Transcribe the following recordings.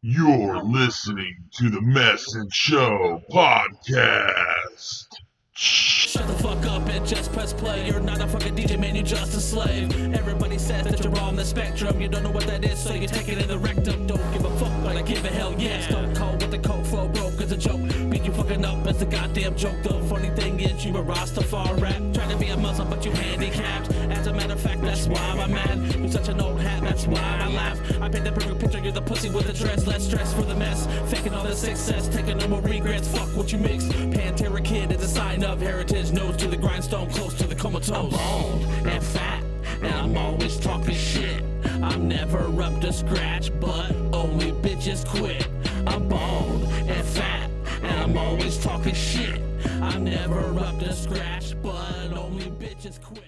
You're listening to the Mess and Show podcast. Shut the fuck up and just press play. You're not a fucking DJ, man, you're just a slave. Everybody says that you're on the spectrum. You don't know what that is, so you take it in the rectum. Don't give a fuck, but I give a hell yeah. Stone cold with the cold flow, broke as a joke. Beat you fucking up as the goddamn joke. The funny thing is, you a Rastafari. Trying to be a Muslim, but you handicapped. As a matter of fact, that's why I'm mad. You're such an old hat, that's why I laugh. I paint the perfect picture, you're the pussy with the dress. Less stress for the mess. Faking all the success, taking no more regrets. Fuck what you mix. Pantera Kid is a sign of heritage, nose to the grindstone, close to the comatose. I'm bald and fat, and I'm always talking shit. I'm never up to scratch, but only bitches quit. I'm bald and fat, and I'm always talking shit. I'm never up to scratch, but only bitches quit.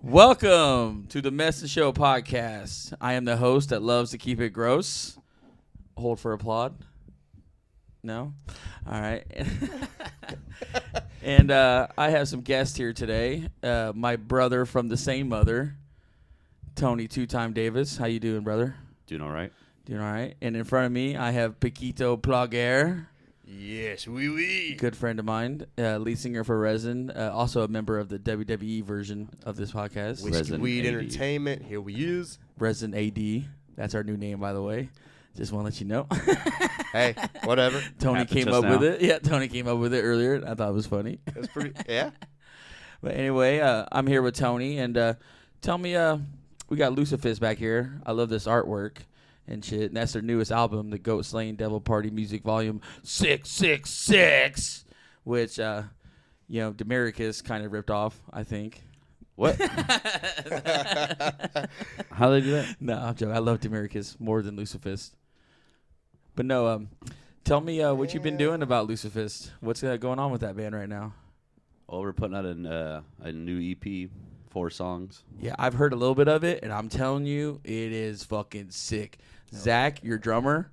Welcome to the Mess and Show podcast. I am the host that loves to keep it gross. Hold for applaud. No? All right. And I have some guests here today. My brother from the same mother, Tony 2X Davis. How you doing, brother? Doing all right. Doing all right. And in front of me, I have Paquito Plaguer. Yes, oui. Good friend of mine, lead singer for Resin, also a member of the WWE version of this podcast. Whiskey Resin Weed AD. Entertainment, here we is. Resin AD. That's our new name, by the way. Just want to let you know. Hey, whatever. Tony Happened came just up now. with it. Yeah, Tony came up with it earlier. I thought it was funny. That's pretty, yeah. But anyway, I'm here with Tony, and tell me, we got Lucifist back here. I love this artwork and shit. And that's their newest album, the Goat Slaying Devil Party Music Volume 666, which, Demaricus kind of ripped off, I think. What? How they do that? No, I'm joking. I love Demaricus more than Lucifist. But no, tell me what you've been doing about Lucifist. What's going on with that band right now? Well, we're putting out a new EP, 4 songs. Yeah, I've heard a little bit of it, and I'm telling you, it is fucking sick. Zach, your drummer,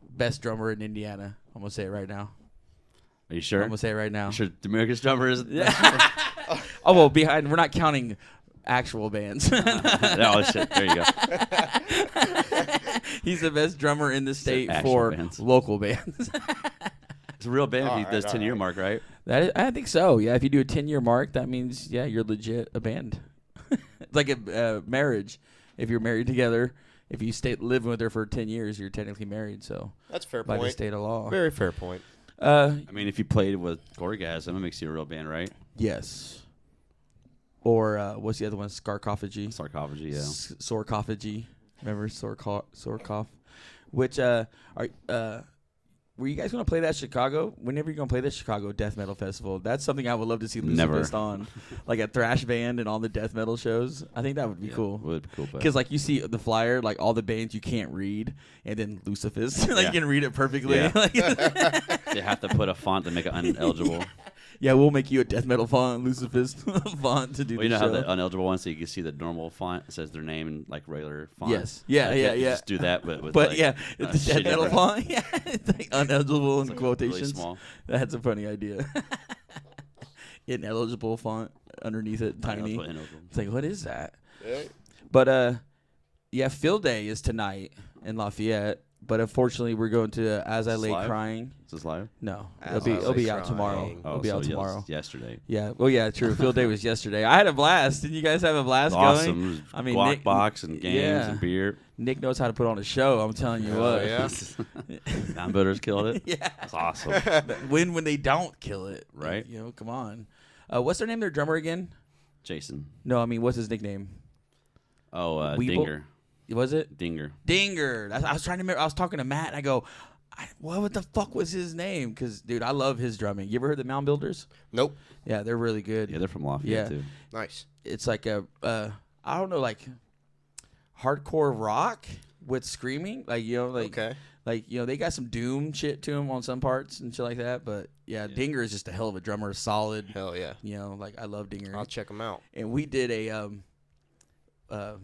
best drummer in Indiana. I'm going to say it right now. Are you sure? I'm going to say it right now. You sure Demarcus drummer is? Yeah. Oh, well, we're not counting actual bands. Oh, shit. There you go. He's the best drummer in the state actual for bands. local bands. It's a real band if he All does right, 10-year all right. mark, right? I think so. Yeah, if you do a 10-year mark, that means, yeah, you're legit a band. It's like a marriage. If you're married together, if you stay living with her for 10 years, you're technically married. So That's a fair by the point. state of law. Very fair point. I mean, if you played with Gorgasm, it makes you a real band, right? Yes. Or what's the other one? Sarcophagy. Sarcophagy, yeah. Sarcophagy. Remember Sarcoff? Which were you guys going to play that Chicago? Whenever you're going to play this Chicago Death Metal Festival, that's something I would love to see Never. Lucifist on, like a thrash band and all the death metal shows. I think that would be cool. Would be cool, but Because like you see the flyer, like all the bands you can't read, and then Lucifist, like Yeah. you can read it perfectly. Yeah. Like, they have to put a font to make it uneligible. yeah, we'll make you a death metal font, Lucifist font to do Well, you the know show. how the uneligible one, so you can see the normal font. It says their name in like regular font. Yes. Yeah, Like, yeah, you yeah. Just do that, but with But like, yeah, a the death shitty metal print. font. Yeah, it's like uneligible in Really quotations. small. That's a funny idea. Ineligible font underneath it, tiny. Ineligible, ineligible. It's like, what is that? Yeah. But yeah, Field Day is tonight in Lafayette. But unfortunately, we're going to As I Is this Lay live? Crying. Is this live? No, As it'll I be Lay out tomorrow. Crying. It'll be out tomorrow. Yesterday. Yeah. Well, yeah, true. Field Day was yesterday. I had a blast. Didn't you guys have a blast going? Awesome. I mean, guac Nick- box and games yeah. and beer. Nick knows how to put on a show. I'm telling you Oh, what. yeah. Downbutters killed it. Yeah. That's awesome. When they don't kill it, Right. You know, come on. What's their name? Their drummer again? Jason. No, I mean, what's his nickname? Oh, Weeble? Dinger. Was it Dinger. Dinger? I was trying to remember. I was talking to Matt, and I go, "What the fuck was his name?" Because dude, I love his drumming. You ever heard the Mound Builders? Nope. Yeah, they're really good. Yeah, they're from Lafayette, Yeah. too. Nice. It's like a I don't know, like hardcore rock with screaming, like Okay. like they got some doom shit to them on some parts and shit like that. But yeah, Dinger is just a hell of a drummer, solid. Hell yeah. Like I love Dinger. I'll check them out. And we did a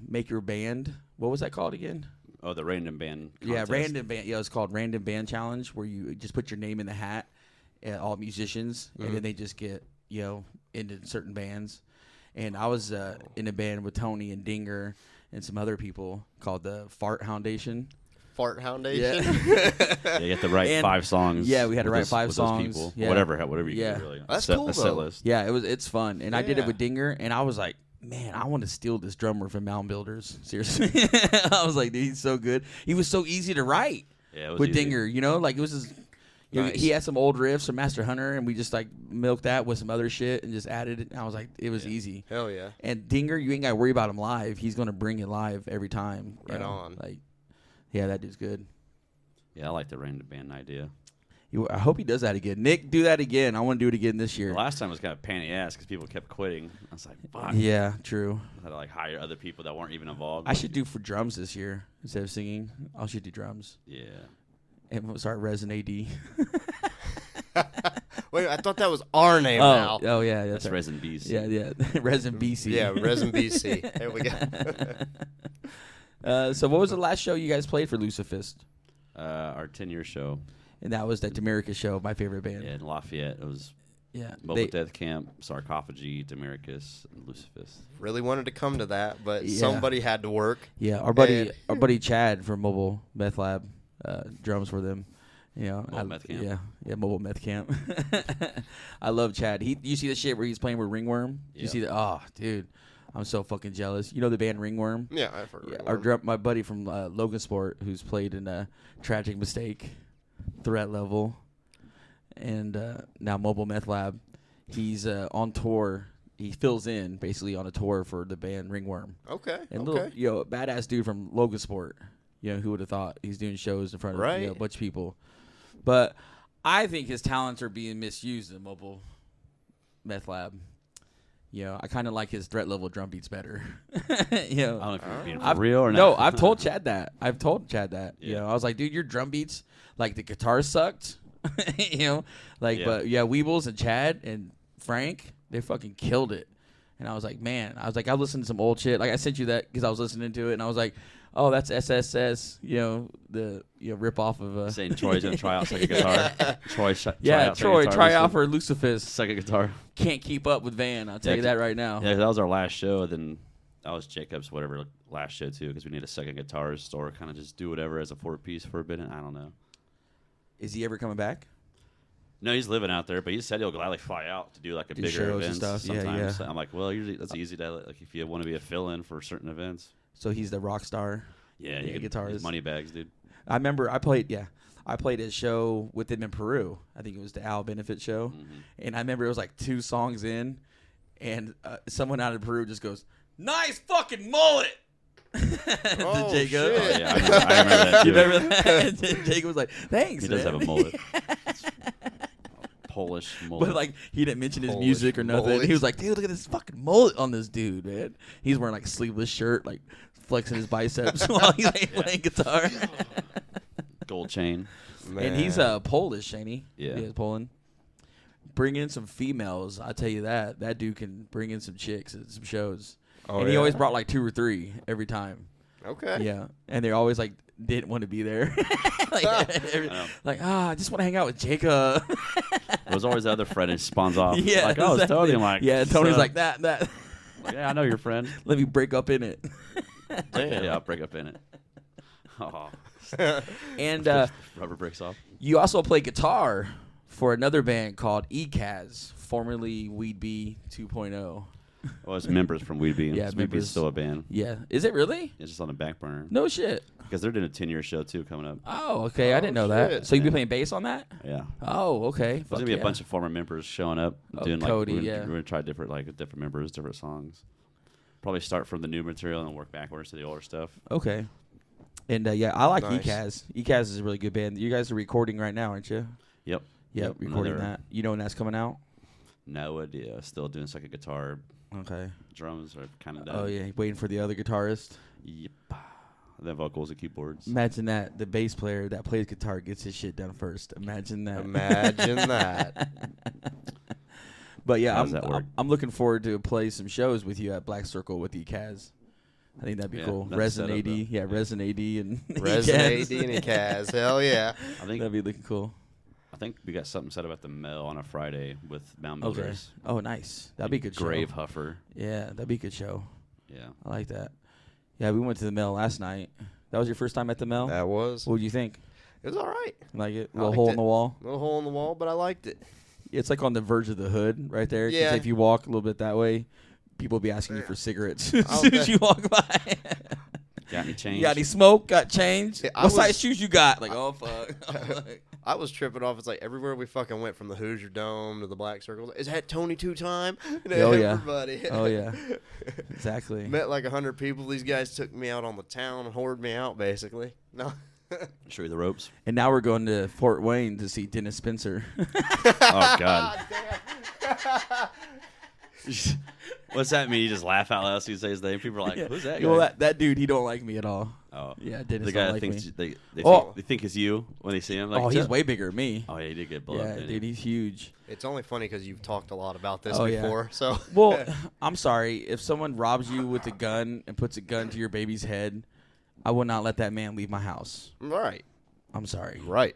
make your band. What was that called again? Oh, the random band Yeah, contest. random band. Yeah, it's called Random Band Challenge, where you just put your name in the hat, all musicians, and then they just get into certain bands. And I was in a band with Tony and Dinger, and some other people called the Fart Foundation. Fart Foundation. Yeah, you have to write And- 5 songs. Yeah, we had to with write those- 5 with those songs. people. Yeah. Whatever you Yeah. can really. That's set, cool, a set though. list. Yeah, it's fun, and I did it Yeah. with Dinger, and I was like, man, I want to steal this drummer from Mound Builders. Seriously, I was like, dude, he's so good. He was so easy to write Yeah, it was with easy. Dinger. You know, like it was just. You know, Nice. he had some old riffs from Master Hunter, and we just like milked that with some other shit and just added it. And I was like, it was easy. Hell yeah. And Dinger, you ain't got to worry about him live. He's gonna bring it live every time. you Right know? on. Like, yeah, that dude's good. Yeah, I like the Rain the Band idea. I hope he does that again. Nick, do that again. I want to do it again this year. The last time was kind of pain in the ass because people kept quitting. I was like, fuck. Yeah, true. I had to like hire other people that weren't even involved. I should do for drums this year instead of singing. I should do drums Yeah. and we'll start Resin AD. Wait, I thought that was our name now. Oh yeah, that's That's right. Resin BC. Yeah. Resin BC. Yeah, Resin BC. There we go. So what was the last show you guys played for Lucifist? Our 10-year show And that was that Demericus show, my favorite band. in Lafayette. It was Yeah. Mobile Death Camp, Sarcophagy, Demericus, and Lucifist. Really wanted to come to that, but Yeah. somebody had to work. Yeah, our And- buddy Chad from Mobile Meth Lab, drums for them. You know, Mobile Meth Camp. Yeah, Mobile Meth Camp. I love Chad. You see the shit where he's playing with Ringworm? You Yeah. see that? Oh, dude, I'm so fucking jealous. You know the band Ringworm? Yeah, I've heard Yeah, of it. my buddy from Logan Sport, who's played in Tragic Mistake, Threat Level, and now Mobile Meth Lab. He's on tour. He fills in basically on a tour for the band Ringworm. Okay. And okay. little, badass dude from Logan Sport. You know, who would have thought he's doing shows in front of Right. a bunch of people. But I think his talents are being misused in Mobile Meth Lab. You know, I kind of like his Threat Level drum beats better. You know, I don't know if you're being for I've- real or not. No, I've told Chad that. You Yeah. know, I was like, dude, your drum beats, like the guitar sucked. You know, like, Yeah. but yeah, Weebles and Chad and Frank, they fucking killed it. And I was like, man, I listened to some old shit. Like I sent you that because I was listening to it, and I was like, oh, that's SSS. You know, the rip off of Saying Troy's going to try out second guitar. Troy Troy, try out for Lucifist. Lucifist. Second guitar. Can't keep up with Van. I'll tell Yeah, you that right now. Yeah, that was our last show. Then that was Jacob's last show too, because we need a second guitarist or kind of just do whatever as a 4-piece for a bit. I don't know. Is he ever coming back? No, he's living out there, but he said he'll gladly fly out to do like a Do bigger shows and event stuff. Yeah, sometimes. yeah. I'm like, well, usually that's easy to like if you want to be a fill-in for certain events. So he's the rock star. Yeah, Yeah, you get guitarist. money bags, dude. I remember I played a show with him in Peru. I think it was the Al Benefit show. Mm-hmm. And I remember it was like 2 songs in, and someone out of Peru just goes, "Nice fucking mullet." To Oh, Jacob. shit. Oh, yeah, I remember that. You Too. remember that? And then Jacob was like, "Thanks." He does man." have a mullet. Polish mullet. But like he didn't mention his Polish music or nothing. mullet. He was like, "Dude, look at this fucking mullet on this dude, man." He's wearing like sleeveless shirt, like flexing his biceps while he's like, playing guitar. Gold chain. And he's Polish, ain't he? Yeah. He is Poland. Bring in some females. I tell you that. That dude can bring in some chicks at some shows. Oh, And he yeah? always brought like 2 or 3 every time. Okay. Yeah. And they're always like didn't want to be there. know. I just want to hang out with Jacob. There's always the other friend who spawns off. Yeah. Like, oh, it's exactly. Tony. I'm like, yeah, Tony's "So-" like that. Like, yeah, I know your friend. Let me break up in it. Yeah, I'll break up in it. Oh, And rubber breaks off. you also play guitar for another band called ECAS, formerly Weed B 2.0. Well, it's members from Weed Bee. Yeah, Weed Bee's members. still a band. Yeah. Is it really? It's just on the back burner. No shit. Because they're doing a 10-year show, too, coming up. Oh, okay. I didn't know that. shit. So you be Yeah. playing bass on that? Yeah. Oh, okay. There's going to be a bunch of former members showing up. Oh, Doing Cody, we're yeah. going to try different members, different songs. Probably start from the new material and work backwards to the older stuff. Okay. And I like Nice. ECAS. ECAS is a really good band. You guys are recording right now, aren't you? Yep. Yep, recording another- that. You know when that's coming out? No idea. Still doing second guitar. Okay. Drums are kind of done. Oh yeah, waiting for the other guitarist. Yep. Then vocals and keyboards. Imagine that the bass player that plays guitar gets his shit done first. Imagine that. Imagine that. But yeah, How does that work? I'm looking forward to play some shows with you at Black Circle with ECAS. I think that'd be Yeah, cool. that's Resin set up, AD, though. yeah, Resin AD and Resin ECAS. AD and Kaz. Hell yeah. I think That'd be looking cool. I think we got something set up at the mill on a Friday with Mound Okay. Builders. Oh, nice. That'd be a good show. Grave Huffer. Yeah, that'd be a good show. Yeah. I like that. Yeah, we went to the Mel last night. That was your first time at the Mel? That was. What did you think? It was all right. Like it? I Little liked hole it. in the wall? Little hole in the wall, but I liked it. It's like on the verge of the hood right there. 'Cause Yeah. if you walk a little bit that way, people will be asking you Yeah. for cigarettes as I'll soon as bet. you walk by. Got any change? You got any smoke? Got change? Yeah, I What size was- shoes you got? Like, oh, fuck. I was tripping off. It's like everywhere we fucking went, from the Hoosier Dome to the Black Circle. Is that Tony2 time? Oh, yeah. Everybody. Oh, yeah. Exactly. Met like 100 people. These guys took me out on the town and hoarded me out, basically. No. Show you the ropes. And now we're going to Fort Wayne to see Dennis Spencer. Oh God. What's that mean? You just laugh out loud as you say his name. People are like, Yeah. "Who's that?" Well, guy? that dude, he don't like me at all. Oh, Yeah, Dennis the don't guy like thinks me. they Oh. think it's you when they see him. Like, Oh, he's "Chuck?" way bigger than me. Oh, yeah, he did get blown Yeah, up. didn't he? dude, he's huge. It's only funny because you've talked a lot about this Oh, yeah. before. So. Well, I'm sorry. If someone robs you with a gun and puts a gun to your baby's head, I will not let that man leave my house. Right. I'm sorry. Right.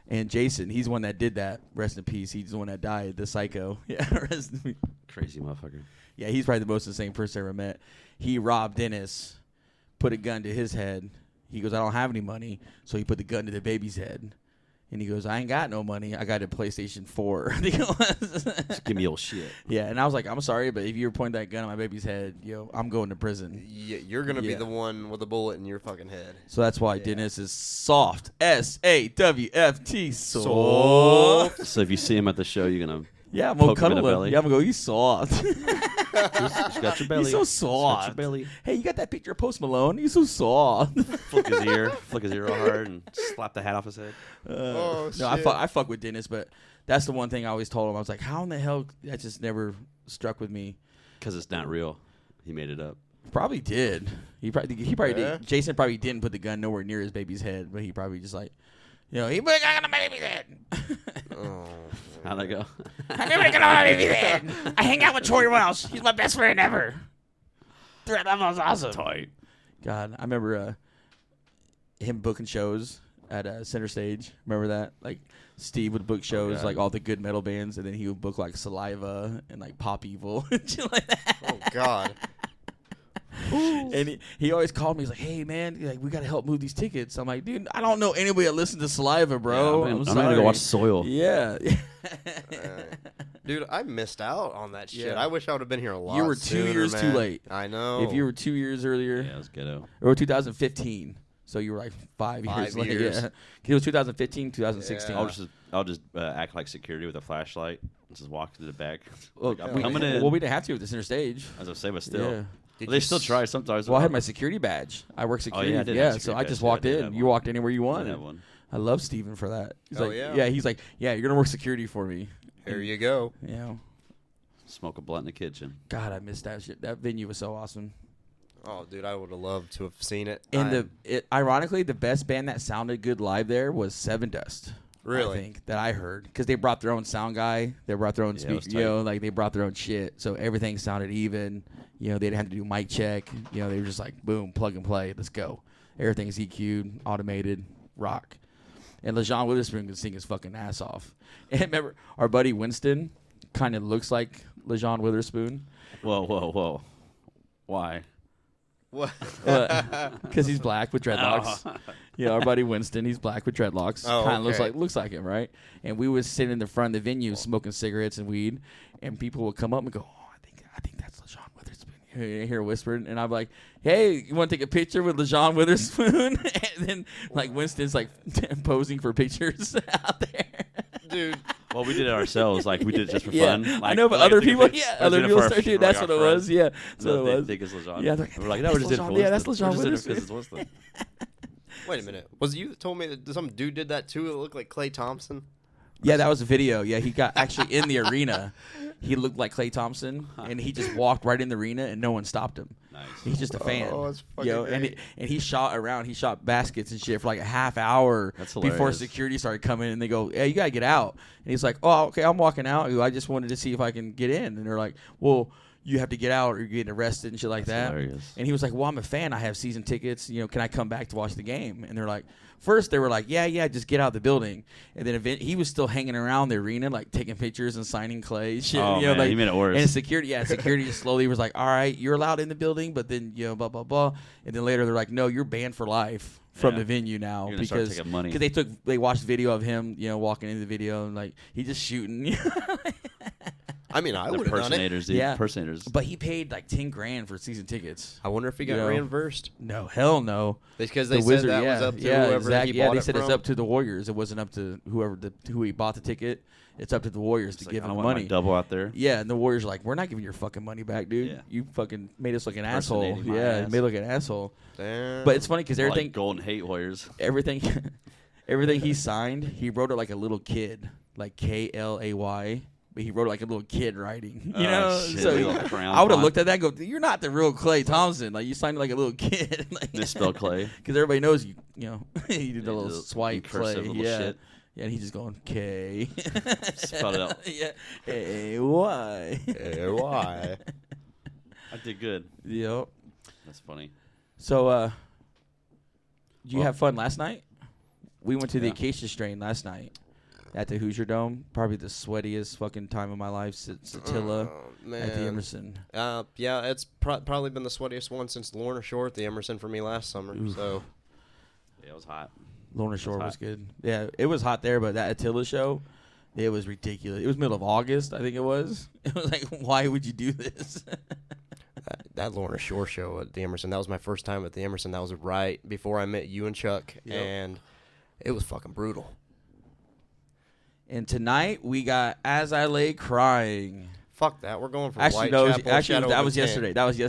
And Jason, he's the one that did that. Rest in peace. He's the one that died, the psycho. Yeah, rest in peace. Crazy motherfucker. Yeah, he's probably the most insane person I ever met. He robbed Dennis, put a gun to his head. He goes, I don't have any money. So he put the gun to the baby's head. And he goes, I ain't got no money. I got a PlayStation 4. I think it was. Just give me old shit. Yeah, and I was like, I'm sorry, but if you were pointing that gun at my baby's head, I'm going to prison. You're gonna be Yeah. the one with a bullet in your fucking head. So that's why Dennis is soft. SAWFT. Soft. So if you see him at the show, you're gonna. Yeah, I'm going Poke to him in cuddle the him. belly. Yeah, I'm going to go, he's soft. Just got your belly. He's so Just got your soft. belly. Hey, you got that picture of Post Malone? He's so soft. Flick his ear real hard, and slap the hat off his head. Oh, No, shit. I fuck with Dennis, but that's the one thing I always told him. I was like, how in the hell? That just never struck with me. Because it's not real. He made it up. Probably did. He probably Yeah. did. Jason probably didn't put the gun nowhere near his baby's head, but he probably just like, he put a gun on my baby's head. Oh. How'd that go? I put a gun on my baby's head. I hang out with Troy Welsh. He's my best friend ever. That was awesome. Tight. God, I remember him booking shows at Center Stage. Remember that? Like Steve would book shows, God. like all the good metal bands, and then he would book like Saliva and like Pop Evil and shit like that. Oh God. And he always called me. He's like, "Hey man, like we got to help move these tickets." I'm like, "Dude, I don't know anybody that listens to Saliva, bro. Yeah, I'm sorry. gonna go watch Soil. Yeah, Dude, I missed out on that shit. Yeah. I wish I would have been here a lot. You were 2 sooner, years too man. late. I know. If you were 2 years earlier, Yeah, it was ghetto. or 2015, so you were like 5 years 5 late. years. Yeah, it was 2015, 2016. Yeah. I'll just act like security with a flashlight and just walk to the back. Well, Like, I'm we- coming in. Well, we didn't have to with the Center Stage. As I say, but still. Yeah. Did They you still s- try sometimes. Well, I had my security badge. I work security. I did have so security I badge, just too. I walked did in. have You one. walked anywhere you I wanted. had one. I love Steven for that. He's Oh, like, yeah? he's like, yeah, you're gonna work security for me. Here you go. You know, Smoke a blunt in the kitchen. God, I missed that shit. That venue was so awesome. Oh, dude, I would have loved to have seen it. And ironically, the best band that sounded good live there was Seven Dust. Really? I think that I heard because they brought their own sound guy. They brought their own Yeah, it was speaker. Like they brought their own shit. So everything sounded even. They didn't have to do mic check. They were just like, boom, plug and play. Let's go. Everything's EQ'd, automated, rock. And LeJean Witherspoon could sing his fucking ass off. And remember, our buddy Winston kind of looks like LeJean Witherspoon. Whoa. Why? What? Because he's black with dreadlocks. Our buddy Winston, he's black with dreadlocks. Oh, Kind of okay. looks like him, right? And we was sitting in the front of the venue smoking cigarettes and weed, and people would come up and go, "Oh, I think that's LeJean Witherspoon." You hear whispering, and I'm like, "Hey, you want to take a picture with LeJean Witherspoon?" And then like Winston's like posing for pictures out there. Dude, Well, we did it ourselves. Like we did it just for Yeah, fun. I Like, know, but like, other take a people, pic- yeah, we're other doing it people for our- start doing. for, That's like, what our it was. friends. Yeah, that's what No, it they was. think it's LeJean. Yeah, they're like, We're like, "That's no, we're just did it LeJean. for Yeah, that's Winston. LeJean We're just did it Witherspoon." because it's Winston. wait a minute. Was you told me that some dude did that too? It looked like Klay Thompson. Yeah, that was a video. Yeah, he got actually in the arena. He looked like Klay Thompson, and he just walked right in the arena, and no one stopped him. Nice. He's just a fan. Oh, that's fucking and great. he shot around. He shot baskets and shit for like a half hour That's before hilarious. security started coming. And they go, "Yeah, you gotta get out." And he's like, "Oh, okay, I'm walking out. I just wanted to see if I can get in." And they're like, "Well, you have to get out or you're getting arrested and shit like That's that. hilarious. And he was like, well, I'm a fan. I have season tickets. You know, can I come back to watch the game? And they're like, first they were like, yeah, just get out of the building. And then he was still hanging around the arena, like taking pictures and signing Clay. Shit, Oh, you know, man, like, he made it worse. And security just slowly was like, all right, you're allowed in the building, but then, you know, blah, blah, blah. And then later they're like, no, you're banned for life from the venue now. You're gonna start because taking money. they watched video of him, you know, walking into the video and like, he just shooting. I mean, I The would have done it. impersonators, dude. Yeah. Impersonators. But he paid like $10,000 for season tickets. I wonder if he got You know. reimbursed. No, hell no. Because they The said Wizard, that yeah, was up to yeah, whoever exactly. he Yeah, bought they it said from. it's up to the Warriors. It wasn't up to who he bought the ticket. It's up to the Warriors to It's like, give I him don't want money. my double out there. Yeah, and the Warriors are like, we're not giving your fucking money back, dude. Yeah. You fucking made us look an asshole. Impersonating my Yeah, ass. you made look an asshole. Damn. But it's funny because Like everything, Golden Hate Warriors. everything, everything he signed, he wrote it like a little kid, like Klay. But he wrote it like a little kid writing, you Oh, know. shit, So little crayon I would have font. looked at that and go, "You're not the real Klay Thompson. Like you signed it like a little kid." Like, Misspelled Clay. because everybody knows you. You know, you did a Yeah, little the swipe cursive Klay. little Yeah. shit. Yeah, and he's just going K. Spelled it out. Yeah, A-Y. Hey, why? I did good. Yep. That's funny. So, did you Well- have fun last night? We went to the Yeah. Acacia Strain last night at the Hoosier Dome. Probably the sweatiest fucking time of my life since Attila Oh, at the man. Emerson. Yeah, it's probably been the sweatiest one since Lorna Shore at the Emerson for me last summer. Oof. So Yeah, it was hot. Lorna Shore hot. was good. Yeah, it was hot there, but that Attila show, it was ridiculous. It was middle of August, I think it was. It was like, why would you do this? that Lorna Shore show at the Emerson, that was my first time at the Emerson. That was right before I met you and Chuck, Yep. and it was fucking brutal. And tonight we got As I Lay Crying. Fuck that. We're going for Actually, no, Whitechapel. actually Shadow that of was Intent. yesterday. That was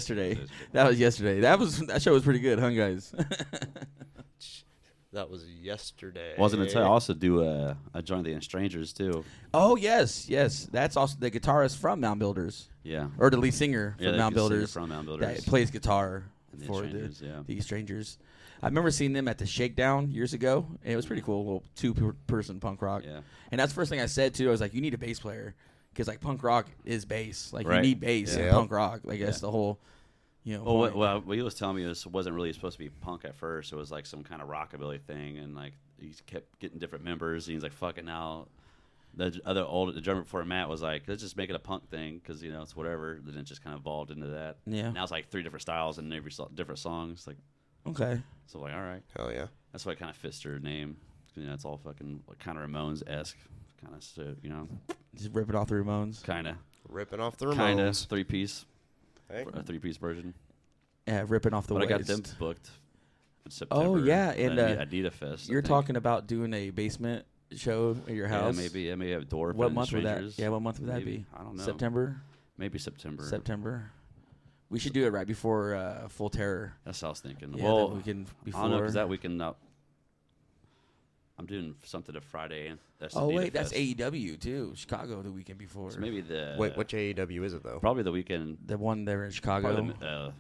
yesterday. That show was pretty good, huh, guys? That was yesterday. Wasn't until I also do a Join the Strangers too. Oh yes. That's also the guitarist from Mound Builders, Yeah. or the lead singer Yeah, from the Mound lead singer Builders from Mound that Builders. plays guitar And the for Strangers, yeah. the Strangers. I remember seeing them at the Shakedown years ago, and it was pretty cool. Little two-person punk rock. Yeah. And that's the first thing I said too. I was like, you need a bass player because like punk rock is bass. Like you Right. need bass in Yeah. punk rock. Like that's the whole, you know. Well, point. what he was telling me wasn't really supposed to be punk at first. It was like some kind of rockabilly thing, and like he kept getting different members. And he's like, "Fuck it now." The drummer before Matt was like, "Let's just make it a punk thing because you know it's whatever." Then it just kind of evolved into that. Yeah. Now it's like 3 different styles and every different songs. Like Okay. so, like all right, Hell yeah. that's why it kind of fits their name. You know, it's all fucking kind of Ramones esque, kind of stuff. You know, Just ripping off the Ramones. kind of, Ripping off the Ramones. kind of 3-piece, Hey. a 3-piece version. Yeah, ripping off the But I waist. got them booked in September. Oh, yeah, and, Adidas Fest. I You're think. talking about doing a basement show at your house. Yeah, maybe. I may have Dwarf. What and month would that? Strangers. Yeah, what month would that Maybe. be? I don't know. September. Maybe September. September. We should do it right before Full Terror. That's what I was thinking. Yeah, well, that weekend I before. don't know because that weekend I'm doing something to Friday. And that's Oh Adidas wait, that's Fest. AEW too. Chicago the weekend before. So maybe the Wait, which AEW is it though? probably the weekend. The one there in Chicago. Probably the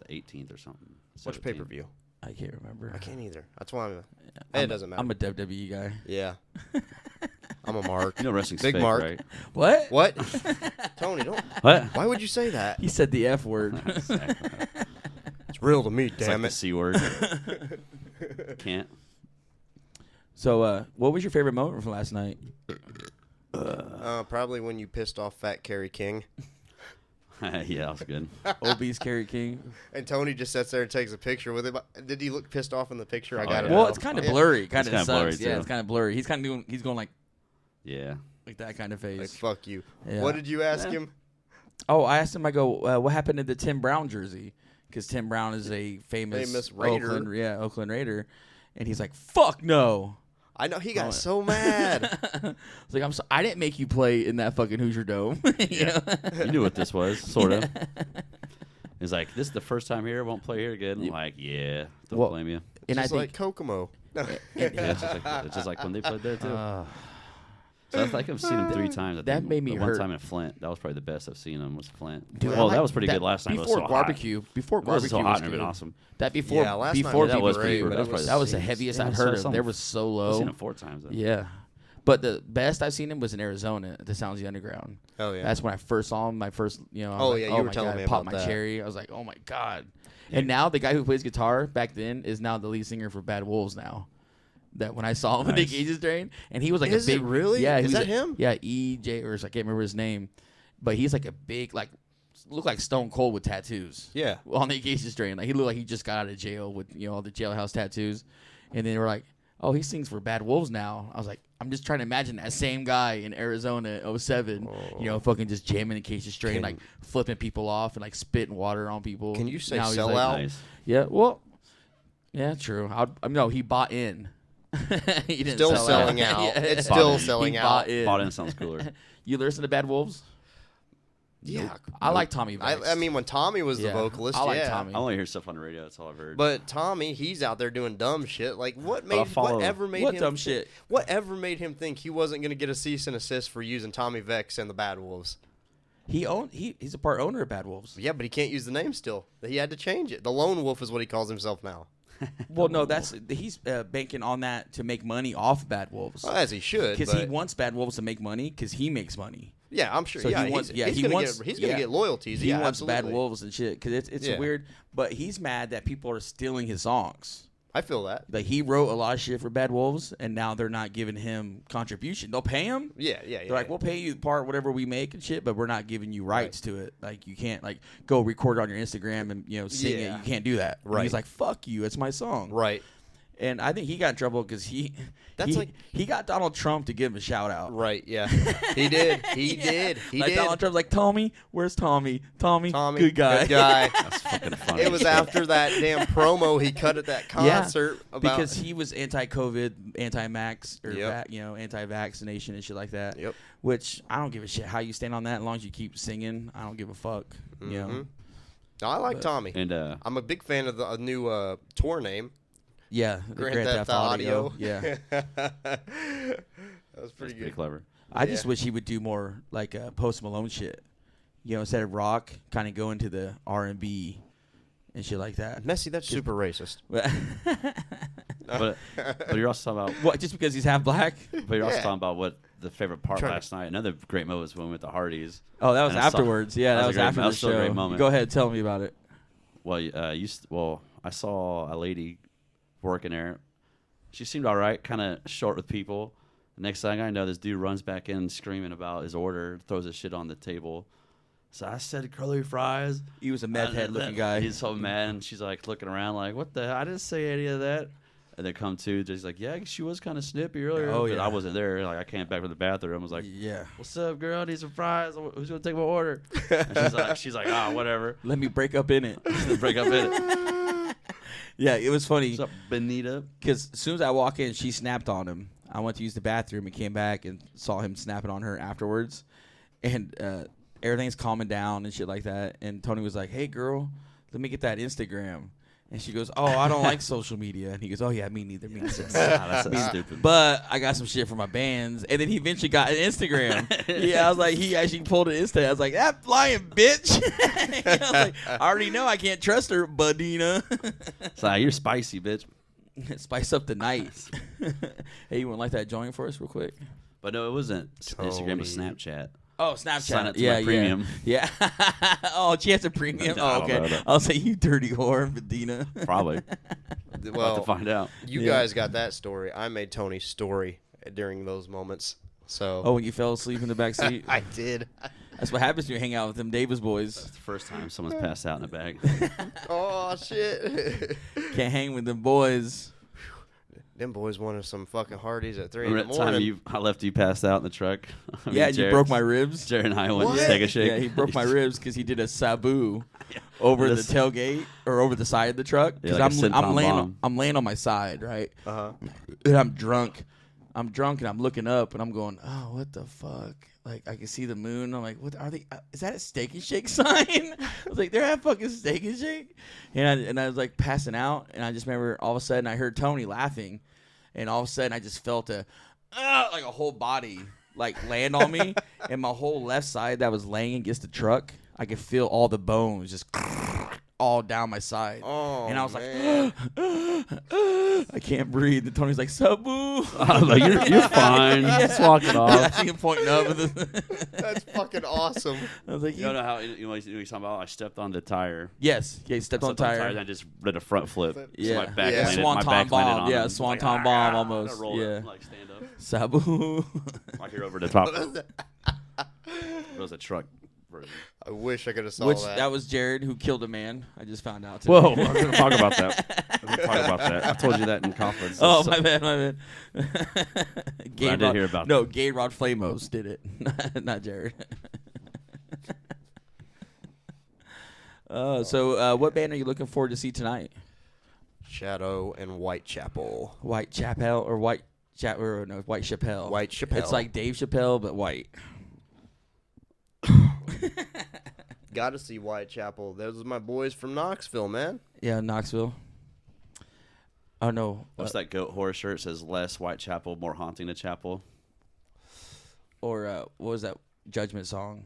18th or something. Which 17th. pay per view? I can't remember. I can't either. That's why I'm. I'm It doesn't matter. I'm a WWE guy. Yeah. I'm a Mark. You know wrestling's Big fake, Mark. right? What? What? Tony, don't. What? Why would you say that? He said the F word. It's real to me, It's damn like it. the C word. Can't. So, what was your favorite moment from last night? Probably when you pissed off Fat Kerry King. Yeah, that was good. Obese Kerry King. And Tony just sits there and takes a picture with him. Did he look pissed off in the picture? I Oh, got it. yeah. Well, out. it's kind of Yeah. blurry. Kind It's of kinda blurry, sucks. Yeah, too. it's kind of blurry. He's kind of doing. He's going like Yeah. that kind of face. Like, fuck you. Yeah. What did you ask Yeah. him? Oh, I asked him. I go, what happened to the Tim Brown jersey? Because Tim Brown is a famous Raider. Oakland Raider, and he's like, "Fuck no." I know he got Oh. so mad. It's like I didn't make you play in that fucking Hoosier Dome. You know? You knew what this was, sort of. He's like, this is the first time here. Won't play here again. I'm like, yeah. Don't Well, blame you. And Just I like think Kokomo. Yeah, it's just like when they played there too. So I think I've seen him 3 times. I that think made me the hurt. One time in Flint. That was probably the best I've seen him. Was Flint. Dude, well, I that like was pretty good last time. Before it was so barbecue, before Hot. It wasn't barbecue so hot was and good. awesome. That before Yeah, last night before that people was were great, crew, but that it was- was the heaviest Yeah, I've so heard of. some- There was so I've seen low. him 4 times. Though. Yeah, But the best I've seen him was in Arizona at the Sounds of the Underground. Oh yeah. That's when I first saw him. My first, I was Oh, like, yeah, you oh were my telling God, me popped about my that. cherry. I was like, oh my God. And now the guy who plays guitar back then is now the lead singer for Bad Wolves now. That when I saw him in the Gage's Drain, and he was like Is a it big, really? Yeah, he Is was that him? Yeah, EJ or I can't remember his name, but he's like a big look like Stone Cold with tattoos. Yeah. On the Gage's Drain, like he looked like he just got out of jail with all the jailhouse tattoos, and then they were like, oh, he sings for Bad Wolves now. I was like, I'm just trying to imagine that same guy in Arizona '07, fucking just jamming the Gage's Drain, like flipping people off and like spitting water on people. Can you say Now he's sell like, out? Nice. Yeah, well, yeah, true. No, he bought in. He didn't Still sell selling out. Yeah. It's Bought still in. selling He out. bought in. Bought in sounds cooler. You listen to Bad Wolves? Yeah. I like Tommy Vex. I mean, when Tommy was the Yeah, vocalist, I like yeah. Tommy. I only hear stuff on the radio. That's all I've heard. But Tommy, he's out there doing dumb shit. Like, I'll follow whatever him. made What him dumb shit? Whatever made him think he wasn't going to get a cease and assist for using Tommy Vex and the Bad Wolves? He's a part owner of Bad Wolves. Yeah, but he can't use the name still. He had to change it. The Lone Wolf is what he calls himself now. Well, no, he's banking on that to make money off Bad Wolves. Well, as he should. Because he but- wants Bad Wolves to make money because he makes money. Yeah, I'm sure. So yeah, he wants. he's, Yeah, he's he gonna wants. get. He's gonna get loyalties. He yeah, wants Bad absolutely. Wolves and shit because it's Yeah. weird. But he's mad that people are stealing his songs. I feel that. Like he wrote a lot of shit for Bad Wolves, and now they're not giving him contribution. They'll pay him. Yeah. They're like, we'll pay you part whatever we make and shit, but we're not giving you rights to it. Like you can't go record it on your Instagram and sing Yeah. it. You can't do that. And Right. he's like, fuck you, it's my song. Right. And I think he got in trouble because he got Donald Trump to give him a shout out. Right. Yeah. He did. He did. He like did. Donald Trump's like, Tommy, where's Tommy? Tommy, Tommy, good guy. Good guy. That's fucking funny. It was after that damn promo he cut at that concert about because he was anti-COVID, anti-max, or Yep. anti-vaccination and shit like that. Yep. Which I don't give a shit how you stand on that. As long as you keep singing, I don't give a fuck. You know. Mhm. I like Tommy. And I'm a big fan of the new tour name, Yeah, the Grand Theft Audio. Yeah, that was pretty pretty good. clever. I just wish he would do more like Post Malone shit. Instead of rock, kind of go into the R&B and shit like that. Messy, that's super racist. But you're also talking about. What? Just because he's half black? But you're also Yeah. talking about what the favorite part Trying to- last night. Another great moment was when we went to Hardee's. Oh, that was And I saw- afterwards. Yeah, that a was great- after that the was still a show. great moment. Go ahead, tell me about it. Well, I saw a lady working there. She seemed all right, kind of short with people. The next thing I know, this dude runs back in screaming about his order, throws his shit on the table. So I said curly fries. He was a meth head looking guy. He's so mad, and she's like looking around like, what the hell? I didn't say any of that. And then come to, just like, yeah, she was kind of snippy earlier. Oh, but yeah. I wasn't there. Like, I came back from the bathroom. I was like, Yeah. what's up, girl? I need some fries. Who's going to take my order? And she's like, whatever. Let me break up in it. Break up in it. Yeah, it was funny. What's up, Benita? Because as soon as I walk in, she snapped on him. I went to use the bathroom and came back and saw him snapping on her afterwards. And everything's calming down and shit like that. And Tony was like, hey, girl, let me get that Instagram. And she goes, oh, I don't like social media. And he goes, oh, yeah, me neither. Me neither. That's stupid. But I got some shit for my bands. And then he eventually got an Instagram. Yeah, I was like, he actually pulled an Insta. I was like, that lying bitch. I was like, I already know I can't trust her, Budina. It's like, you're spicy, bitch. Spice up the night. Hey, you want to light that joint for us real quick? But no, it wasn't Instagram, it was Tony. Snapchat. Oh, Snapchat. Sign up to yeah, my premium. Yeah. Oh, she has a premium? I Oh, don't okay. know. I'll say you dirty whore, Medina. Probably. We'll Well, have to find out. you Yeah. guys got that story. I made Tony's story during those moments. So Oh, when you fell asleep in the back seat? I did. That's what happens when you hang out with them Davis boys. It's the first time someone's passed out in the bag. Oh shit! Can't hang with them boys. Them boys wanted some fucking Hardee's at 3 in Remember the that time morning. I left you passed out in the truck? I mean, Yeah, and you Jared- broke my ribs. Jared and I went What? to take a shake. Yeah, he broke my ribs because he did a sabu over the This- tailgate or over the side of the truck. Yeah, Because like a I'm senton laying bomb. I'm laying on my side, right? Uh-huh. And I'm drunk. And I'm looking up and I'm going, oh, what the fuck? Like, I can see the moon. I'm like, what are they? Is that a Steak and Shake sign? I was like, they're at fucking Steak and Shake? And I was like passing out. And I just remember all of a sudden I heard Tony laughing. And all of a sudden I just felt like a whole body like land on me. And my whole left side that was laying against the truck, I could feel all the bones just all down my side. Oh, and I was man. like, I can't breathe. And Tony's like, Sabu. I was like, you're fine. Just walk it I off. see him pointing up. That's fucking awesome. I was like, You know how what he's talking about? I stepped on the tire. Yes. Yeah, he stepped on tire. And I just did a front flip. Yeah. So my back Yeah. landed, Swanton my back landed bomb. on Yeah, him. Swanton Like, bomb I almost. rolled Yeah. up, like stand up. Sabu. Like you're over the top. It was a truck version. I wish I could have saw Which that. that was Jared who killed a man. I just found out today. Whoa, we're gonna talk about that. We're gonna talk about that. I told you that in conference. Oh, So- my bad. I did hear about No, Gay Rod Flamos did it, not Jared. So what band are you looking forward to see tonight? Shadow and Whitechapel. White Chapel or White White Chappelle. White Chappelle. It's like Dave Chappelle but white. Got to see Whitechapel. Those are my boys from Knoxville, man. Yeah, Knoxville. Oh no. What's that goat horror shirt? Says less Whitechapel, more haunting to chapel. Or what was that Judgment song?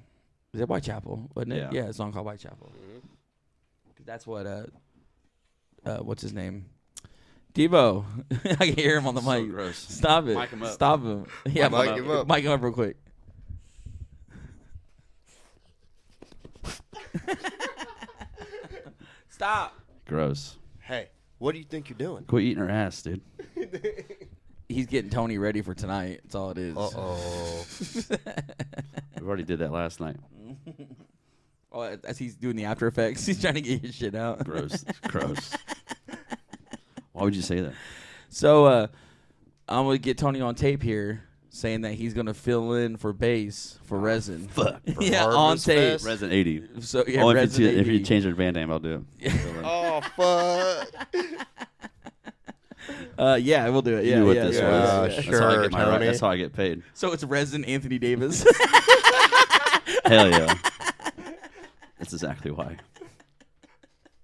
Is it Whitechapel? Wasn't it? Yeah. Yeah, a song called Whitechapel. That's what what's his name? Devo. I can hear him on the So mic. gross. Stop it. Mic him up. Stop him. Yeah, Mic him up. Mic him up real quick. Stop. Gross. Hey, what do you think you're doing? Quit eating her ass, dude. He's getting Tony ready for tonight. That's all it is. Uh-oh. We already did that last night. Oh, as he's doing the After Effects, he's trying to get his shit out. Gross. Gross. Why would you say that? So I'm gonna get Tony on tape here saying that he's gonna fill in for bass for Resin. Fuck. Yeah, on Harvest tape. Fest? Resident 80. So yeah, Only Resin if you 80. change your Van Damme, I'll do it. Oh, fuck. Yeah, we'll do it. Yeah, You know what yeah, this yeah. was. was. Sure, that's, how I get Tony. that's how I get paid. So it's Resin Anthony Davis. Hell yeah. That's exactly why.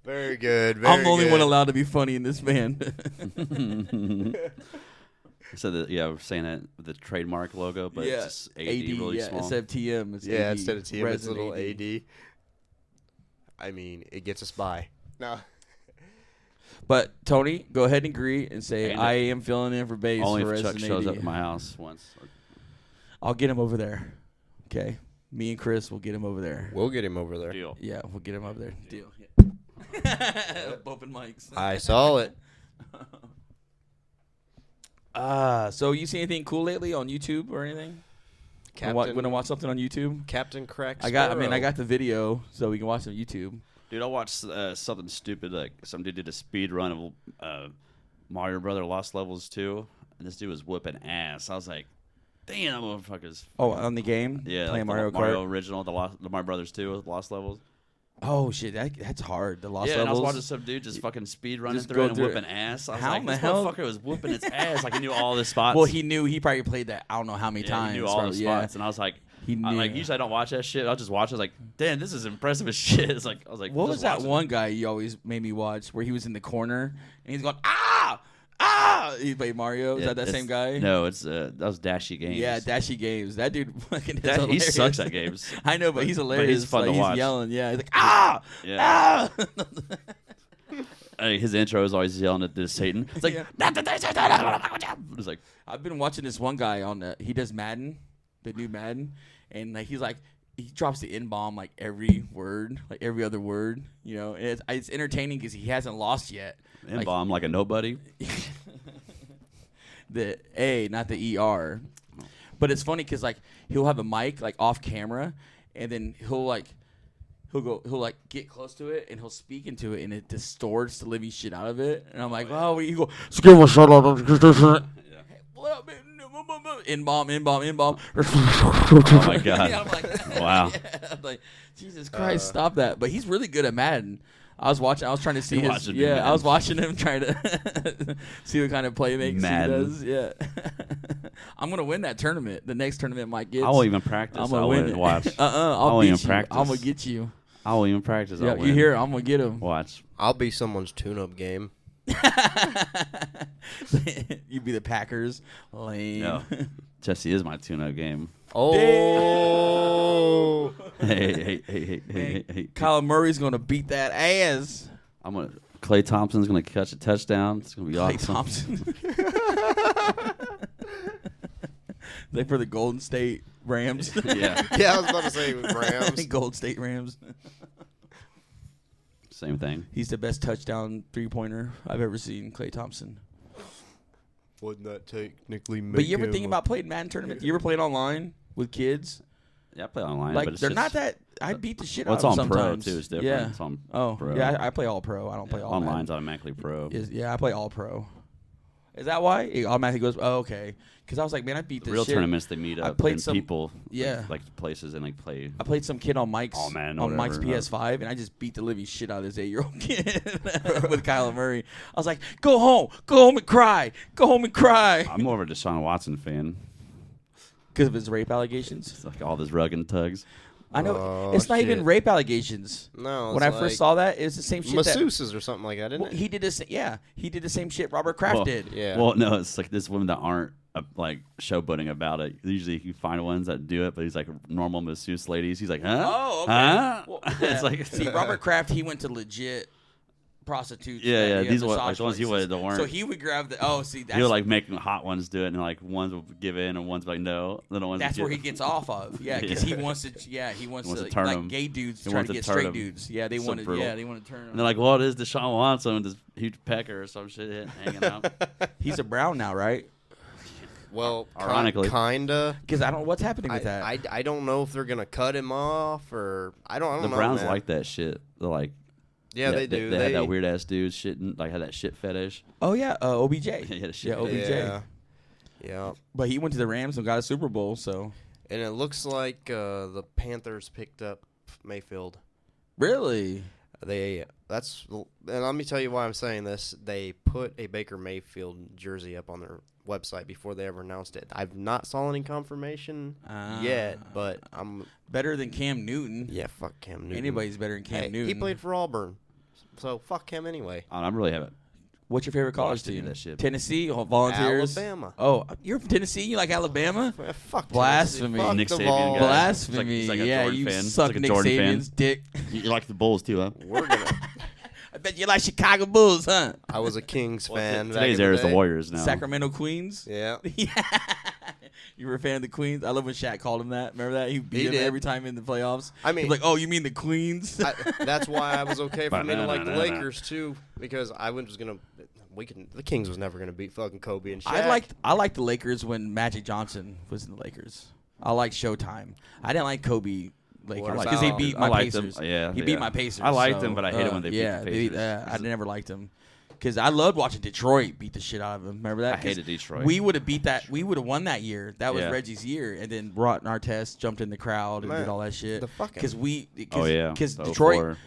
Very good. I'm the only one allowed to be funny in this band. So that we're saying that with the trademark logo, but it's just AD, really yeah, small. instead of TM, it's Yeah, AD. instead of TM, it's Resin little AD. I mean, it gets us by. No. But Tony, go ahead and agree and say And I am filling in for bass Only for if Chuck Resin shows AD. up at my house once. I'll get him over there. Okay, me and Chris will get him over there. We'll get him over there. Deal. Yeah, we'll get him over there. Deal. Yeah. Open mics. I saw it. So you see anything cool lately on YouTube or anything? Gonna watch something on YouTube? Captain Crack I got the video, so we can watch it on YouTube. Dude, I watched something stupid, like some dude did a speed run of Mario Brother Lost Levels 2, and this dude was whooping ass. I was like, damn, that motherfucker's... Oh, on the game? Yeah, Playing like Mario the Kart? Mario original, the Mario Brothers 2, Lost Levels. Oh, shit, that's hard. The Lost Yeah, and I was Levels? watching some dude just fucking speed running Just through go it and through whooping it. ass. I was How like, in the this hell? motherfucker was whooping its ass. Like, he knew all the spots. Well, he probably played that I don't know how many times. He knew all the probably, spots, and I was like... He knew. Like, usually I don't watch that shit. I'll just watch it. I was like, damn, this is impressive as shit. It's like, I was like, What just was that watch it. one guy you always made me watch where he was in the corner and he's going, ah! He played Mario. Is Yeah, that it's- same guy? No, it's that was Dashy Games. Yeah, Dashy Games. That dude fucking is He hilarious. sucks at games. I know, but he's hilarious. But he's fun to Like, watch. He's yelling. Yeah, he's like, ah! Yeah. Ah! His intro is always yelling at this Satan. It's like, Yeah. it's like, I've been watching this one guy on he does Madden, the new Madden, and like he drops the N-bomb like every word, like every other word, you know. And it's entertaining because he hasn't lost yet. N-bomb like a nobody. The A, not the ER. But it's funny because like he'll have a mic like off camera, and then he'll get close to it and he'll speak into it, and it distorts the living shit out of it. And I'm like, oh, you go, what up, man? N-bomb. Oh my god! Yeah, I'm like, Wow. yeah, I'm like, Jesus Christ, stop that! But he's really good at Madden. I was trying to see You his. watching me, Yeah, I Madden. was watching him trying to see what kind of playmakes Madden. he does. Yeah, I'm gonna win that tournament. The next tournament Mike gets. I won't even practice. I'm I gonna won't win it. watch. I'll won't beat even you. practice. I'm gonna get you. I won't even practice. Yeah, I'll you win. hear? I'm gonna get him. Watch. I'll be someone's tune-up game. You be the Packers. Lame. No, Jesse is my tune-up game. Oh. Hey. Kyler Murray's gonna beat that ass. I'm gonna Klay Thompson's gonna catch a touchdown. It's gonna be Klay awesome. Thompson. Like for the Golden State Rams. Yeah, Yeah, I was about to say Rams. Golden State Rams. same thing. He's the best touchdown 3-pointer I've ever seen, Klay Thompson. Wouldn't that technically make But you ever him think about playing Madden tournament? You ever played online with kids? Yeah, I play online, Like but it's they're just, not that. I beat the shit Well, out it's of them on pro sometimes. too. It's different. Yeah. It's on Oh, pro. yeah. I play all pro. I don't play all Online's Madden. automatically pro. Yeah, I play all pro. Is that why it automatically goes? Oh, okay. Because I was like, man, I beat The this real shit. tournaments they meet I up played and some- people yeah. like places and like play. I played some kid on Mike's Oh, man, on Mike's whatever. PS5, and I just beat the living shit out of this 8-year-old kid with Kyler Murray. I was like, go home and cry, go home and cry, I'm more of a Deshaun Watson fan. because of his rape allegations. It's like all this rug and tugs. I know Oh, it's not even shit. rape allegations. No, When it's I first like saw that, it was the same shit. That, masseuses or something like that, isn't well, it? he did this. Yeah, he did the same shit Robert Kraft Well, did. Yeah. Well, no, it's like this women that aren't like showboating about it. Usually you find ones that do it, but he's like normal masseuse ladies. He's like, huh? Oh, okay. Huh? Well, It's like see, Robert Kraft, he went to legit prostitutes. Yeah, that yeah, he had these are what- like massage the ones he places. wanted to weren't. So he would grab the. Oh, see, that's he would like make hot ones do it, and like ones will give in, and ones like no. Then the ones that's that where get- he gets off of. Yeah, because he wants to. Yeah, he wants Wants to to turn like 'em. gay dudes He trying wants to to get turn straight 'em. dudes. Yeah, they So want to. brutal. Yeah, they want to turn. And they're like, "What is Deshaun Watson with this huge pecker or some shit hanging out?" He's a Brown now, right? Well, Ironically. kinda. Because I don't. What's happening with that? I don't know if they're gonna cut him off or I don't The know. Browns man. like that shit. They're like, Yeah, they do. They had that weird ass dude shitting, like had that shit fetish. oh yeah, OBJ. He had a shit Yeah, fetish. OBJ. Yeah. Yeah. But he went to the Rams and got a Super Bowl. So And it looks like the Panthers picked up Mayfield. really, And let me tell you why I'm saying this. They put a Baker Mayfield jersey up on their website before they ever announced it. I've not saw any confirmation yet, but I'm better than Cam Newton. fuck Cam Newton. Anybody's better than Cam Hey, Newton. he played for Auburn, so fuck him anyway. I really haven't. What's your favorite college Watched any of team? that shit. Tennessee, Volunteers. Alabama. Oh, you're from Tennessee. You like Alabama? Fuck Blasphemy. Tennessee. Fuck Nick the Saban Vols. guy. Blasphemy. He's like a yeah, Jordan you fan. suck He's like a Nick Jordan fan. Saban's dick. You like the Bulls too, huh? We're gonna. I bet you like Chicago Bulls, huh? I was a Kings fan. back Today's in era is the day. Warriors now. Sacramento Queens. Yeah. Yeah. You were a fan of the Queens? I love when Shaq called him that. Remember that? He beat him did. every time in the playoffs. I mean- He's like, oh, you mean the Queens? That's why I was okay for me to like the Ba-na-na-na-na. Lakers too, because I was gonna. The Kings was never gonna beat fucking Kobe and Shaq. I liked the Lakers when Magic Johnson was in the Lakers. I liked Showtime. I didn't like Kobe Lakers What because he about- beat I my liked them. Pacers. Yeah, he beat my Pacers. I liked so, them, but I hated when they beat the Pacers. I never liked them because I loved watching Detroit beat the shit out of them. Remember that? I hated Detroit. We would have beat that. We would have won that year. That was Yeah. Reggie's year, and then Ron Artest jumped in the crowd and Man, did all that shit. the fucking- because Oh, yeah. because The Detroit. 04.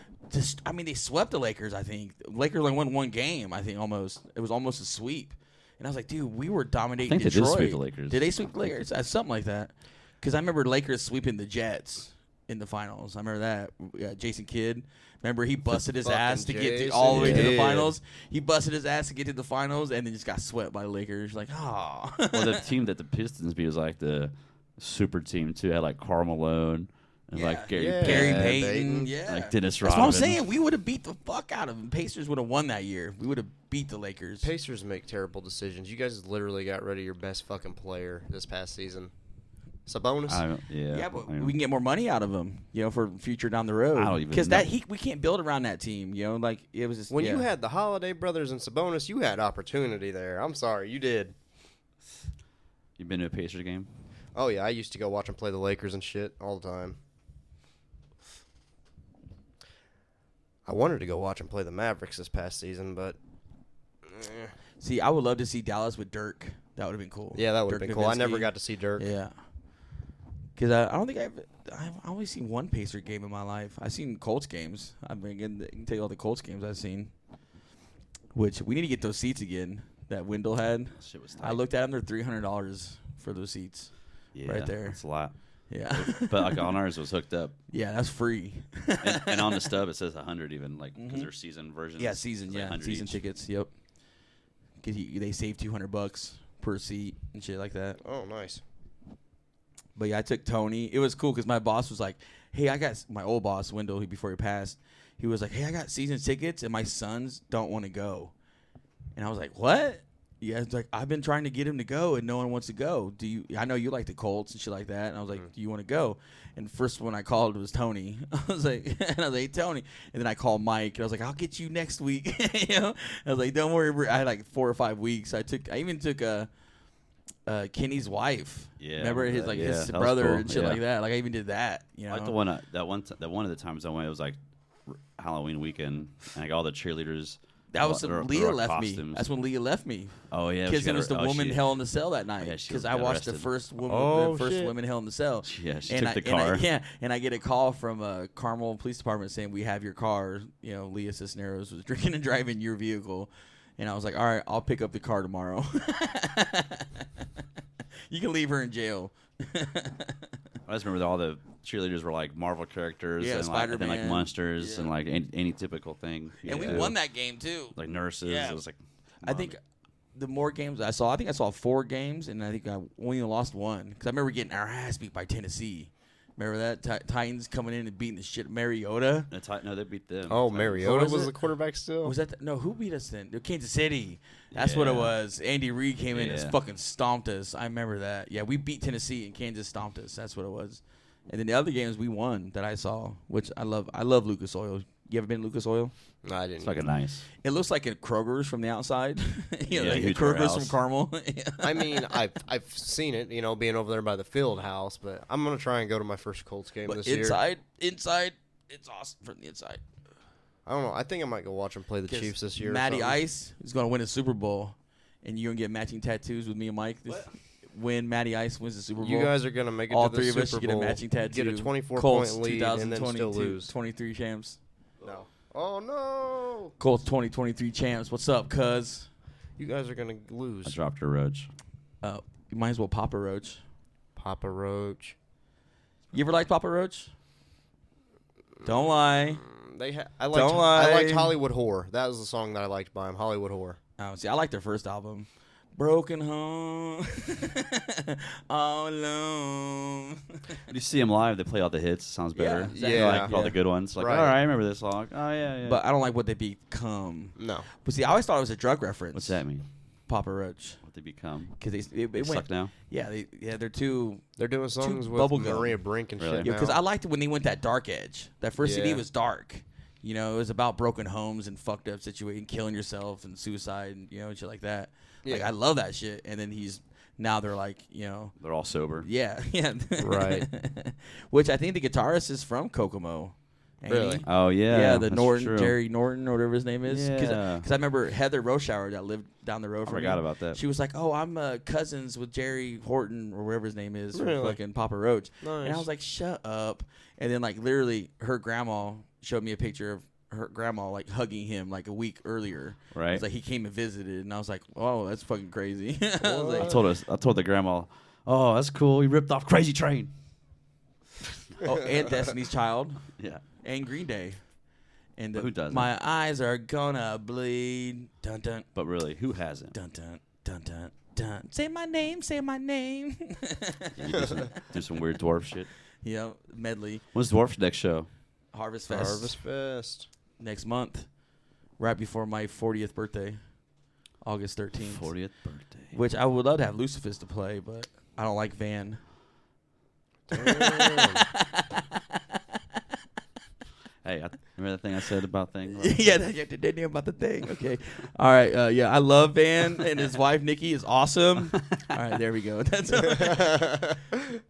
I mean, they swept the Lakers. I think Lakers only won one game. I think almost it was almost a sweep. And I was like, dude, we were dominating I think they did Detroit. sweep the Lakers. Did they sweep the Lakers? Something like that. Because I remember Lakers sweeping the Jets in the finals. I remember that. Yeah, Jason Kidd. Remember he busted his ass to fucking get all the way to the Jason finals. He busted his ass to get to the finals and then just got swept by the Lakers. Like, oh. Well, the team that the Pistons beat was like the super team too. It had like Karl Malone and like Gary Yeah. Gary Payton, Payton. Payton. Yeah. like Dennis That's what I'm Rodman. saying. We would have beat the fuck out of them. Pacers would have won that year. We would have beat the Lakers. Pacers make terrible decisions. You guys literally got rid of your best fucking player this past season. Sabonis. Yeah, but I mean, we can get more money out of him, for future down the road. I don't even because know. we can't build around that team. Like it was just When yeah. you had the Holiday brothers and Sabonis, you had opportunity there. I'm sorry, you did. You been to a Pacers game? Oh yeah, I used to go watch them play the Lakers and shit all the time. I wanted to go watch them play the Mavericks this past season, but see, I would love to see Dallas with Dirk. That would have been cool. yeah, that would have Dirk been cool. I never Nowitzki. got to see Dirk. Yeah, because I don't think I've only seen one Pacer game in my life. I've seen Colts games. I can tell you all the Colts games I've seen. Which we need to get those seats again that Wendell had. Shit was I tight. looked at them; they're $300 for those seats. Yeah, right there. That's a lot. Yeah, But like on ours was hooked up, yeah, that's free. and on the stub it says 100 even, like because they're season versions. Yeah, season. It's like Yeah, 100 season each. tickets. Yep. Because they save $200 per seat and shit like that. Oh, nice. But yeah, I took Tony. It was cool because my boss was like, "Hey, I got my old boss Wendell before he passed. he was like, "Hey, I got season tickets, and my sons don't want to go." And I was like, "What?" Yeah, it's like, I've been trying to get him to go, and no one wants to go. I know you like the Colts and shit like that. And I was like, "Do you want to go?" And the first one I called was Tony. I was like, "Hey, Tony." And then I called Mike, and I was like, "I'll get you next week." You know, I was like, "Don't worry." I had like 4 or 5 weeks. I even took Kenny's wife. Yeah, remember his that was brother cool. and shit Yeah. like that. Like I even did that. You know, Like the one that one of the times I went, it was like Halloween weekend, and like all the cheerleaders. that was they're Leah all left costumes. me. That's when Leah left me. Oh yeah, Because she it got was the ar- oh, woman she- hell in the cell that night. Yeah, she Because got I watched the arrested. first woman, Oh, the first shit. woman hell in the cell. Yeah, she and took the and car. and I get a call from Carmel Police Department saying we have your car. You know, Leah Cisneros was drinking and driving your vehicle, and I was like, all right, I'll pick up the car tomorrow. You can leave her in jail. I just remember that all the cheerleaders were like Marvel characters, Yeah, and like Spider-Man. monsters, Yeah. and like any typical thing. And we Yeah. won that game too. Like nurses. Yeah. It was like. I think the more games I saw 4 games, and I think I only lost 1 because I remember getting our ass beat by Tennessee. Remember that Titans coming in and beating the shit Mariota. No, they beat them. Oh, Titans. Mariota was was it? the quarterback still. Was that no? Who beat us then? Kansas City. That's what it Yeah. was. Andy Reid came in and Yeah. fucking stomped us. I remember that. Yeah, we beat Tennessee and Kansas stomped us. That's what it was. And then the other games we won that I saw, which I love. I love Lucas Oil. You ever been to Lucas Oil? No, I didn't. It's fucking nice. It looks like a Kroger's from the outside. You know, Yeah, like a huge Kroger's warehouse. from Carmel. I mean, I've seen it, being over there by the field house, but I'm gonna try and go to my first Colts game But this year. inside, it's awesome from the inside. I don't know. I think I might go watch them play the 'Cause Chiefs this year. or Matty something. Ice is going to win a Super Bowl, and you're going to get matching tattoos with me and Mike. When Matty Ice wins the Super Bowl, You guys are gonna make it all to the three of Super us should get Bowl, a matching tattoo. get a 24 Colts point lead, and then still 2022 lose. 23 champs. No. Oh no! Colts 2023 champs. What's up, cuz? You guys are gonna lose. I dropped a roach. You might as well pop a roach. Papa Roach. You ever liked Papa Roach? Don't lie. I liked. Don't I liked lie. Hollywood Whore. That was the song that I liked by him. Hollywood Whore. Oh, see, I like their first album. Broken Home. All Alone. When you see them live, they play all the hits. Sounds better. Yeah, Yeah. Like all Yeah. the good ones. Like, Right. all right, I remember this song. Oh yeah. But I don't like what they become. No. But see, I always thought it was a drug reference. What's that mean? Papa Roach. What they become? Because They it suck went. now. Yeah, they're too. They're doing songs with bubblegum. Maria Brink and Really? shit Yeah, now. because I liked it when they went that dark edge. That first CD Yeah. was dark. You know, it was about broken homes and fucked up situation, killing yourself and suicide and and shit like that. Like Yeah. I love that shit. And then now they're like, They're all sober. yeah. Right. Which I think the guitarist is from Kokomo. Ain't Really? he? Oh yeah. Yeah, the that's Norton, true. Jerry Norton or whatever his name is. Yeah. Because I remember Heather Roshauer that lived down the road I from me. forgot about that. She was like, "Oh, I'm cousins with Jerry Horton or whatever his name is, from Really? fucking Papa Roach." Nice. And I was like, "Shut up!" And then like literally, her grandma showed me a picture of her grandma like hugging him like a week earlier. Right. It's like he came and visited, and I was like, "Oh, that's fucking crazy." I was I like, told the grandma, "Oh, that's cool. He ripped off Crazy Train." "Oh, and Destiny's Child Yeah. and Green Day." And But who doesn't? My eyes are gonna bleed. Dun dun But really, who hasn't? dun dun dun dun dun. Say my name. Say my name. You do some weird dwarf shit. Medley. When's Dwarf's next show? Harvest Fest. Harvest Fest. Next month, right before my 40th birthday, August 13th. 40th birthday. Which I would love to have Lucifus to play, but I don't like Van. Damn. Hey, remember that thing I said about thing? Yeah, they knew about the thing. Okay. All right. Yeah, I love Van, and his wife, Nikki, is awesome. All right, there we go. That's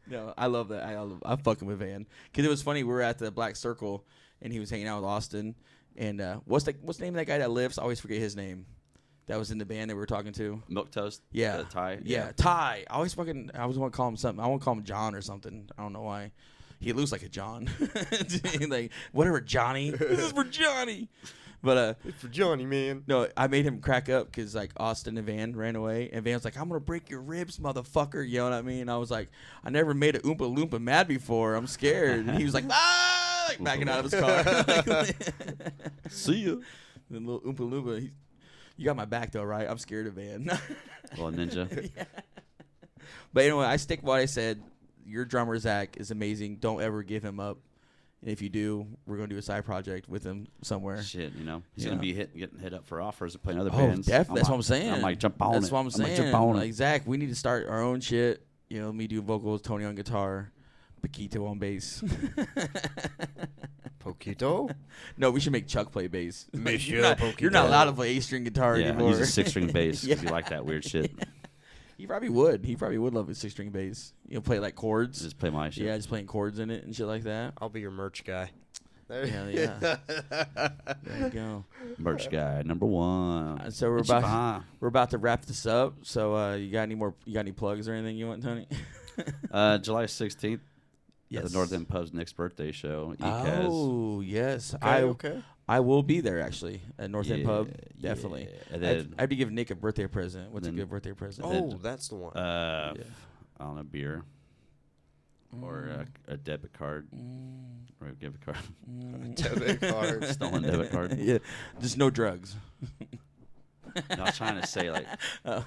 No, I love that. I'm fucking with Van. Because it was funny. We were at the Black Circle, and he was hanging out with Austin. And what's the name of that guy that lives? I always forget his name. That was in the band that we were talking to. Milk Toast? Yeah. Ty? Yeah, Ty. I always want to call him something. I want to call him John or something. I don't know why. He looks like a John. Like, whatever, Johnny. This is for Johnny. But It's for Johnny, man. no, I made him crack up because like Austin and Van ran away, and Van was like, "I'm gonna break your ribs, motherfucker." You know what I mean? I was like, "I never made a Oompa Loompa mad before. I'm scared." And he was like, "Ah!" Like backing out of his car. See you. The little Oompa Loompa. You got my back though, right? I'm scared of Van. Little ninja. Yeah. But anyway, I stick by what I said. Your drummer Zach is amazing. Don't ever give him up. And if you do, we're gonna do a side project with him somewhere. Shit, you know, he's Yeah. gonna be getting hit up for offers to play in other Oh, bands. definitely. That's what I'm saying. I'm like, jump on That's it. what I'm saying. like, jump on like, it. Zach, we need to start our own shit. You know, me doing vocals, Tony on guitar, Paquito on bass. Poquito? No, we should make Chuck play bass. Monsieur you're not Poquito. allowed to play A-string guitar Yeah, anymore. use a 6-string bass because Yeah. you like that weird shit. He probably would. He probably would love a 6-string bass. You know, play like chords. Just play my shit. Yeah, just playing chords in it and shit like that. I'll be your merch guy. There Yeah. There you go. Merch guy number 1. So we're about to wrap this up. So you got any plugs or anything you want, Tony? July 16th. Yes. At the North End Pub's next birthday show. Oh yes, Okay. I will be there actually at North End Pub. Yeah. Definitely. And then, I'd be giving Nick a birthday present. What's a then- good birthday present? Oh, that's the one. I don't know, beer or a debit card or a gift card. Debit card. Stolen debit card. Yeah, just no drugs. I was trying to say like Oh.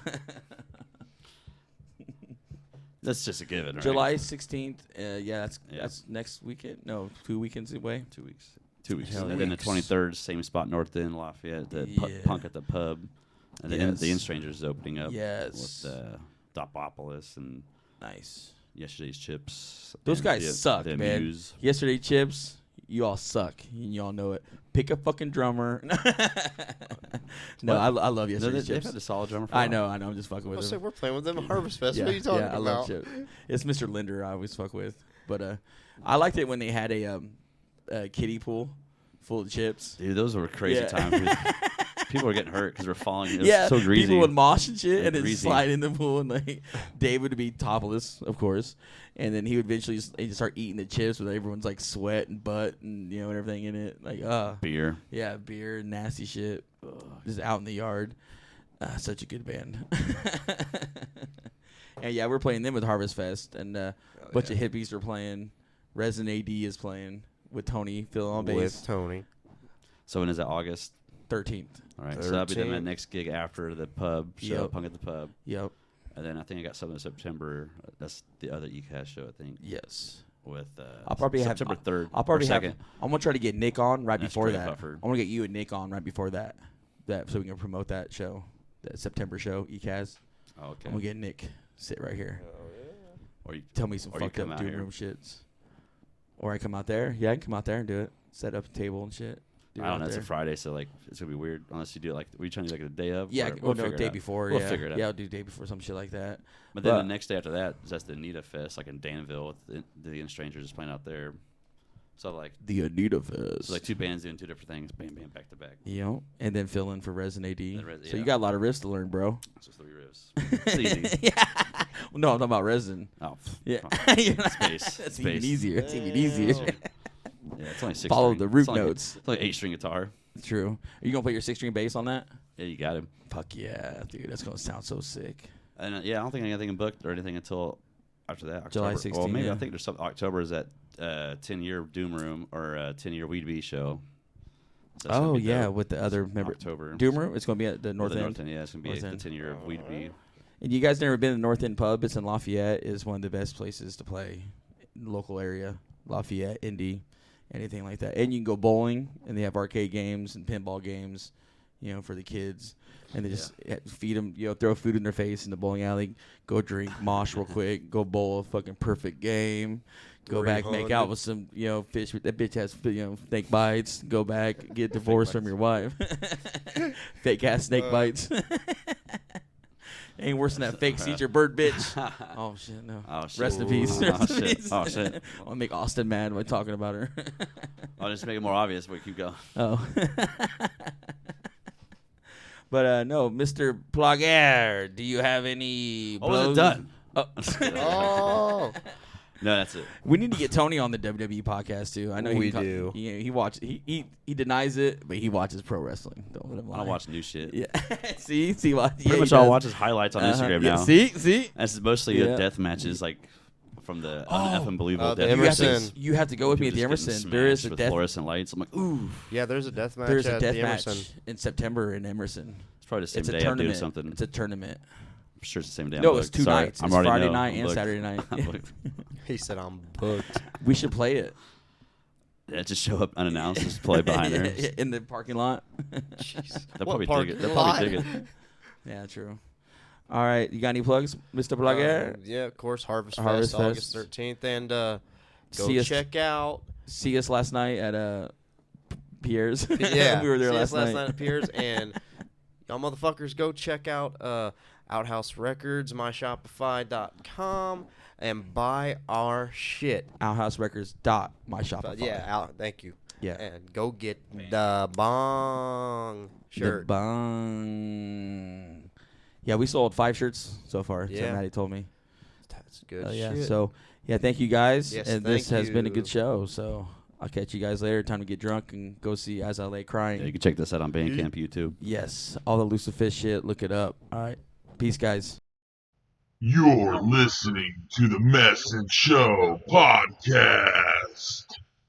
that's just a given, right? July 16th. Yeah, Yeah. that's next weekend. No, 2 weekends away. 2 weeks. 2 weeks. Hell And then the weeks. 23rd, same spot, North End, Lafayette, the Yeah. Punk at the Pub. And then Yes. the In Strangers is opening up Yes. with Dopopolis and Nice. Yesterday's Chips. Those and guys suck, the man. Amuse. Yesterday, Chips, you all suck, and you all know it. Pick a fucking drummer. No, What? I love No, Yesterday they've Chips. had a solid drummer for a I while. know. I'm just fucking with I'll him. say we're playing with them at Harvest Fest. What are you talking I about? love Chips. It's Mr. Linder I always fuck with. But I liked it when they had a kiddie pool full of chips. Dude, those were crazy Yeah. times. People were getting hurt because we're falling. It was so greasy. people would mosh and shit, And and then greasy. slide in the pool, and like David would be topless, of course, and then he would eventually he'd start eating the chips with everyone's like sweat and butt and and everything in it, like Beer. yeah, beer, nasty shit, just out in the yard. Such a good band. And yeah, we're playing them with Harvest Fest, and a bunch of hippies are playing. Resin AD is playing with Tony Phil on bass. With Tony. So when is that? August? 13th. All right. So that'll be then my 13th. next gig after the pub show, Yep. Punk at the Pub. Yep. And then I think I got something in September. That's the other ECAS show, I think. Yes. With I'll probably have September 3rd. I'll probably or have. 2nd. I'm gonna try to get Nick on right That's before Trey that. Hufford. I want to get you and Nick on right before that. So we can promote that show, that September show, ECAS. Oh, okay. I'm gonna get Nick sit right here. Or you, Tell me some Or you fucked come up out doom here. room shits. Or I come out there. Yeah, I can come out there and do it. Set up a table and shit. Do it I don't out know. It's a there. Friday, so like it's gonna be weird unless you do it like. Were you trying to do like the day of? Yeah, Whatever. We'll no, figure it day out. before. We'll yeah. figure it out. Yeah, I'll do day before, some shit like that. But then But- the next day after that is that's the Anita Fest, like in Danville with the In Strangers just playing out there. So like The Anita Fest. it's like two bands doing two different things, bam, bam, back to back. And then fill in for Resin AD. So yeah. you got a lot of riffs to learn, bro. So 3 riffs. It's easy. Yeah. Well, no, I'm talking about Resin. Oh, Yeah. fine. You're not- Space. That's Space. even easier. It's even easier. Yeah, it's only 6 Follow string. the root It's only- notes. It's like 8-string guitar. True. Are you gonna play your 6-string bass on that? Yeah, you got him. Fuck yeah, dude. That's gonna sound so sick. And yeah, I don't think I got anything booked or anything until after that. July October. 16, Well, maybe yeah. I think there's some October is that 10-year Doom Room or 10-year Weed Bee show. So that's gonna Oh be yeah, dope. with the other member. October. Doom Room. It's gonna be at the Or North the End. North End. Yeah, it's gonna be North the End. 10-year of Weed Bee. And you guys never been to the North End Pub? It's in Lafayette. Is one of the best places to play in the local area. Lafayette, Indy, anything like that. And you can go bowling, and they have arcade games and pinball games, for the kids. And they just feed them, throw food in their face in the bowling alley. Go drink, mosh real quick. Go bowl a fucking perfect game. Go back, make out with some, fish. That bitch has, snake bites. Go back, get divorced from your wife. Fake ass snake bites. Ain't worse than that fake seizure bird bitch. Oh shit, no. Oh, shit. Rest in peace. Oh, Rest in shit. peace. Oh, shit. I'll make Austin mad by talking about her. I'll just make it more obvious, but keep going. Oh. But no, Mr. Plaguer, do you have any Oh, was blows? it done? Oh. Oh. No, that's it. We need to get Tony on the WWE podcast too. I know We he do. He watches. He denies it, but he watches pro wrestling. Don't let him lie. I don't watch new shit. Yeah. see what? Pretty much all I watch is highlights on Instagram yeah, now. See. And it's mostly Yeah. death matches, like from the Oh. unbelievable The death Emerson. You have to go with me at the People just Emerson. getting There is smashed a with death. fluorescent lights. I'm like, ooh. Yeah, there's a death match There's a at death the match Emerson. in September in Emerson. It's probably the same It's a day I'm doing tournament. something. It's a tournament. I'm sure it's the same day. No, I'm it's booked. 2 Sorry, nights. I'm It's already Friday know. night I'm and booked. Saturday night. I'm booked. He said I'm booked. We should play it. Yeah, just show up unannounced, just play behind her. in the parking lot. Jeez. They'll What probably dig it. They'll parking probably lot? dig it. Yeah, true. All right, you got any plugs, Mr. Plugger? Yeah, of course. Harvest Harvest Fest, August Fest. 13th, and go See us- check out. See us last night at Pierre's. Yeah, we were there see last us night. at Piers, and y'all motherfuckers go check out Outhouse Records, myshopify.com, and buy our shit. Outhouserecords.myshopify. Thank you. Yeah. And go get the bong shirt. The bong. Yeah, we sold 5 shirts so far. Yeah. So Maddie told me. That's good Yeah. shit. So yeah, thank you guys. Yes, and this thank has been a good you. show. So I'll catch you guys later. Time to get drunk and go see As I Lay Crying. Yeah, you can check this out on Bandcamp, YouTube. Yes. All the Lucifer shit. Look it up. All right. Peace, guys. You're listening to the Mess and Show podcast.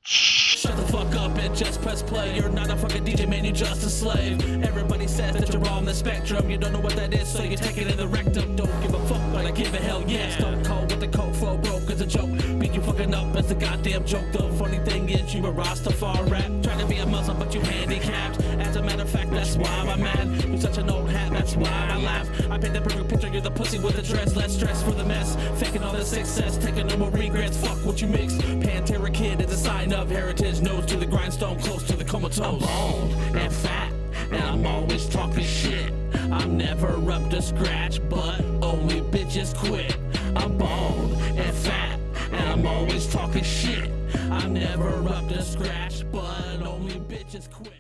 Shut the fuck up and just press play. You're not a fucking DJ, man, you're just a slave. Everybody says that you're on the spectrum. You don't know what that is, so you take it in the rectum. Don't give a fuck, but I give a hell yes. Don't call with the code flow broke as a joke. Beat you fucking up as the goddamn joke. The funny thing is you a Rastafari. Trying to be a Muslim, but you handicapped. As a matter of fact, that's why I'm mad. You're such an old hat, that's why I laugh. I paint the perfect picture, you're the pussy with the dress. Less stress for the mess. Faking all the success, taking no more regrets. Fuck what you mix. Pantera Kid is a sign of heritage. Nose to the grindstone, close to the comatose. I'm bald and fat, and I'm always talking shit. I'm never up to scratch, but only bitches quit. I'm bald and fat, and I'm always talking shit. I'm never up to scratch, but only bitches quit.